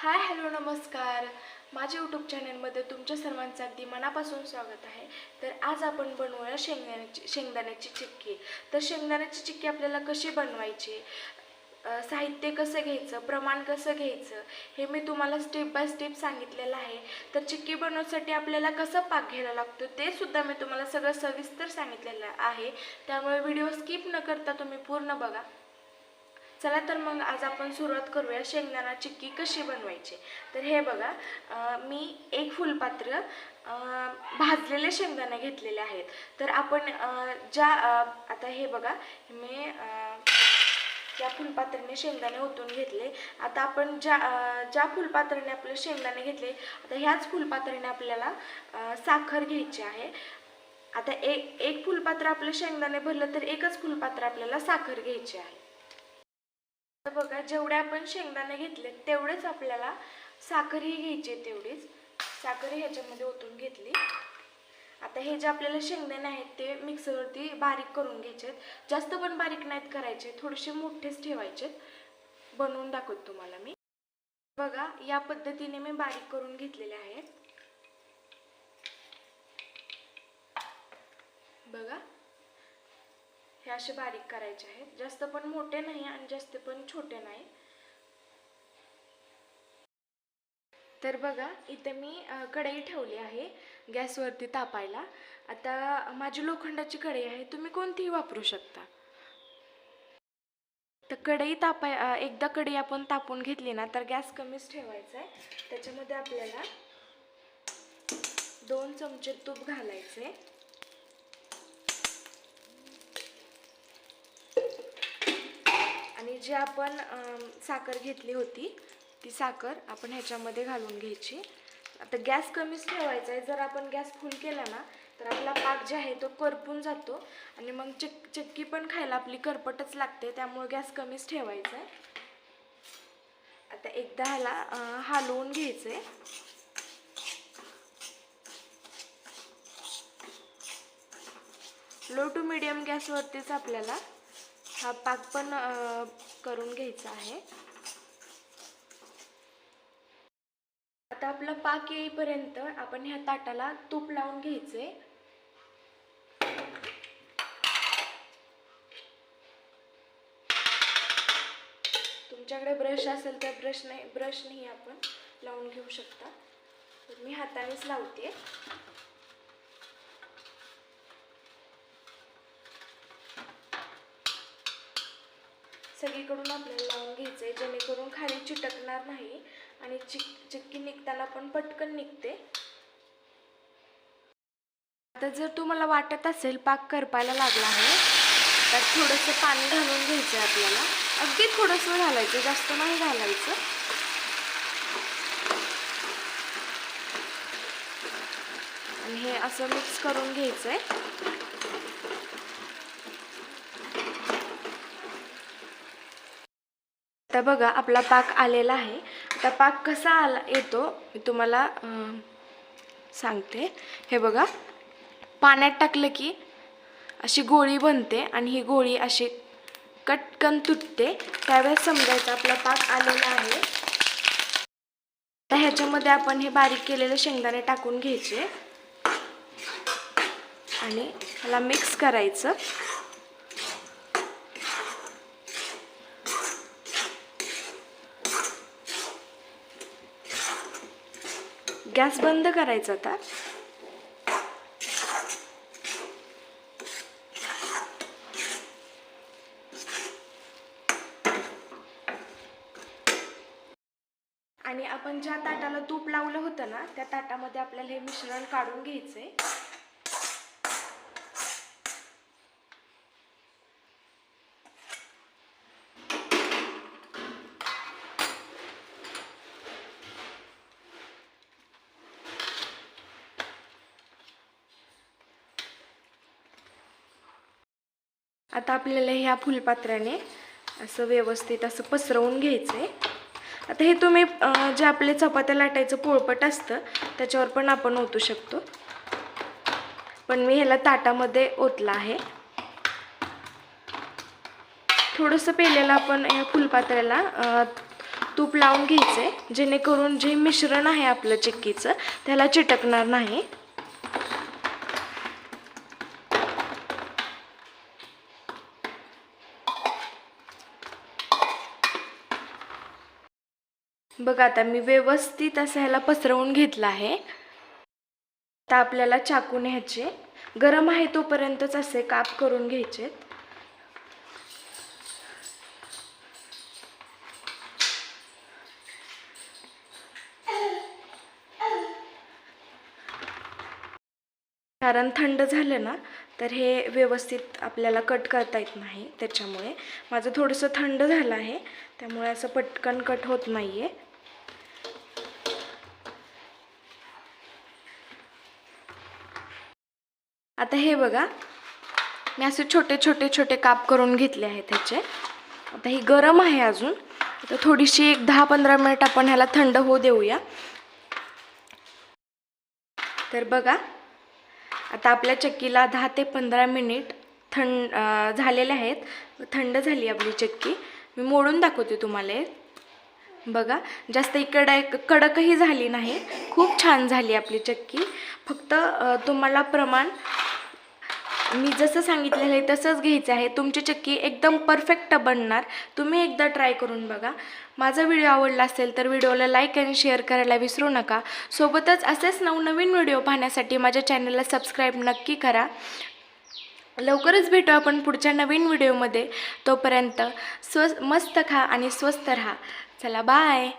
Hi hello नमस्कार. माझ्या YouTube चॅनलमध्ये तुमच्या सर्वांचं अगदी मनापासून स्वागत आहे. तर आज आपण बनवूया शेंगदाण्याची चिक्की. तर शेंगदाण्याची चिक्की आपल्याला कशी बनवायची, साहित्य कसं घ्यायचं, प्रमाण कसं घ्यायचं हे मी तुम्हाला स्टेप बाय स्टेप सांगितलेलं आहे. तर चिक्की बनवण्यासाठी आपल्याला कसं पाक घ्यायला लागतो ते सुद्धा मी तुम्हाला सगळं सविस्तर सांगितलेलं आहे. त्यामुळे व्हिडिओ स्किप न करता तुम्ही पूर्ण बघा. चला तर मग आज आपण सुरुवात करूया शेंगदाणा चिक्की कशी बनवायची. तर हे बघा, मी एक फुलपात्र भाजलेले शेंगदाणे घेतलेले आहेत. तर आपण आता हे बघा, मी त्या फुलपात्राने शेंगदाणे ओतून घेतले. आता आपण ज्या फुलपात्राने आपले शेंगदाणे घेतले, आता ह्याच फुलपात्राने आपल्याला साखर घ्यायची आहे. आता एक फुलपात्र आपले शेंगदाणे भरलं तर एकच फुलपात्र आपल्याला साखर घ्यायची आहे. तर बघा, जेवढे आपण शेंगदाणे घेतले तेवढेच आपल्याला साखरही घ्यायची, तेवढीच साखर ह्याच्यामध्ये ओतून घेतली. आता हे जे आपल्याला शेंगदाणे आहेत ते मिक्सरवरती बारीक करून घ्यायचे. जास्त पण बारीक नाहीत करायचे, थोडेसे मोठेच ठेवायचे. बनवून दाखवते तुम्हाला मी. बघा, या पद्धतीने मी बारीक करून घेतलेले आहेत. बघा, हे असे बारीक करायचे आहेत. जास्त पण मोठे नाही आणि जास्त पण छोटे नाही. तर बघा, इथे मी कढई ठेवली आहे गॅसवरती तापायला. आता माझी लोखंडाची कढई आहे, तुम्ही कोणतीही वापरू शकता. तर एकदा कढई आपण तापून घेतली ना तर गॅस कमीच ठेवायचा आहे. त्याच्यामध्ये आपल्याला 2 चमचे तूप घालायचे. आणि जी आपण साखर घेतली होती ती साखर आपण ह्याच्यामध्ये घालून घ्यायची. आता गॅस कमीच ठेवायचा आहे. जर आपण गॅस फुल केला ना तर आपला पाक जे आहे तो करपून जातो आणि मग चिक्की पण खायला आपली करपटच लागते. त्यामुळे गॅस कमीच ठेवायचा आहे. आता एकदा ह्याला हलवून घ्यायचं आहे. लो टू मीडियम गॅसवरतीच आपल्याला हा पाक पण करून घ्यायचा आहे. आता आपला पाक येईपर्यंत आपण ह्या ताटाला तूप लावून घ्यायचे. तुमच्याकडे ब्रश असेल तर ब्रशनेही आपण लावून घेऊ शकता. तर मी हातानेच लावते. सगळीकडून आपल्याला लावून घ्यायचे, जेणेकरून खाली चिटकणार नाही आणि चिक्की निघताना पण पटकन निघते. आता जर तुम्हाला वाटत असेल पाक करपायला लागला आहे तर थोडंसं पाणी घालून घ्यायचं आहे आपल्याला. अगदी थोडंसं घालायचं, जास्त नाही घालायचं. आणि हे असं मिक्स करून घ्यायचं आहे. आता बघा, आपला पाक आलेला आहे. आता पाक कसा येतो मी तुम्हाला सांगते. हे बघा, पाण्यात टाकलं की अशी गोळी बनते आणि ही गोळी अशी कटकन तुटते. त्यावेळेस समजायचं आपला पाक आलेला आहे. आता ह्याच्यामध्ये आपण हे बारीक केलेले शेंगदाणे टाकून घ्यायचे आणि ह्याला मिक्स करायचं. गॅस बंद करायचा. आणि आपण ज्या ताटाला तूप लावलं होतं ना त्या ताटामध्ये आपल्याला हे मिश्रण काढून घ्यायचंय. आता आपल्याला ह्या फुलपात्राने असं व्यवस्थित असं पसरवून घ्यायचंय. आता हे तुम्ही जे आपले चपात्या लाटायचं पोळपट असतं त्याच्यावर पण आपण ओतू शकतो, पण मी ह्याला ताटामध्ये ओतला आहे. थोडंसं पेलेलं आपण या फुलपात्र्याला तूप लावून घ्यायचं आहे, जेणेकरून जे मिश्रण आहे आपलं चिक्कीचं त्याला चिटकणार नाही. बघा आता मी व्यवस्थित असं ह्याला पसरवून घेतलं आहे. आता आपल्याला चाकूने ह्याचे गरम आहे तोपर्यंतच असे काप करून घ्यायचे. कारण थंड झालं ना तर हे व्यवस्थित आपल्याला कट करता येत नाही. त्याच्यामुळे माझं थोडंसं थंड झालं आहे, त्यामुळे असं पटकन कट होत नाही आहे. आता हे बघा, मी असे छोटे छोटे छोटे काप करून घेतले आहेत ह्याचे. आता ही गरम आहे अजून, आता थोडीशी एक 10-15 मिनिट आपण ह्याला थंड होऊ देऊया. तर बघा आता आपल्या चक्कीला 10 ते 15 मिनिट झालेले आहेत. थंड झाली आपली चक्की. मी मोडून दाखवते तुम्हाला. बघा जास्त कडकही झाली नाही, खूप छान झाली आपली चक्की. फक्त तुम्हाला प्रमाण मी जसं सांगितलेलं आहे तसंच घ्यायचं आहे. तुमची चक्की एकदम परफेक्ट बनणार. तुम्ही एकदा ट्राय करून बघा. माझा व्हिडिओ आवडला असेल तर व्हिडिओला लाईक आणि शेअर करायला विसरू नका. सोबतच असेच नवनवीन व्हिडिओ पाहण्यासाठी माझ्या चॅनलला सबस्क्राईब नक्की करा. लवकरच भेटू आपण पुढच्या नवीन व्हिडिओमध्ये. तोपर्यंत मस्त खा आणि स्वस्त राहा. चला बाय.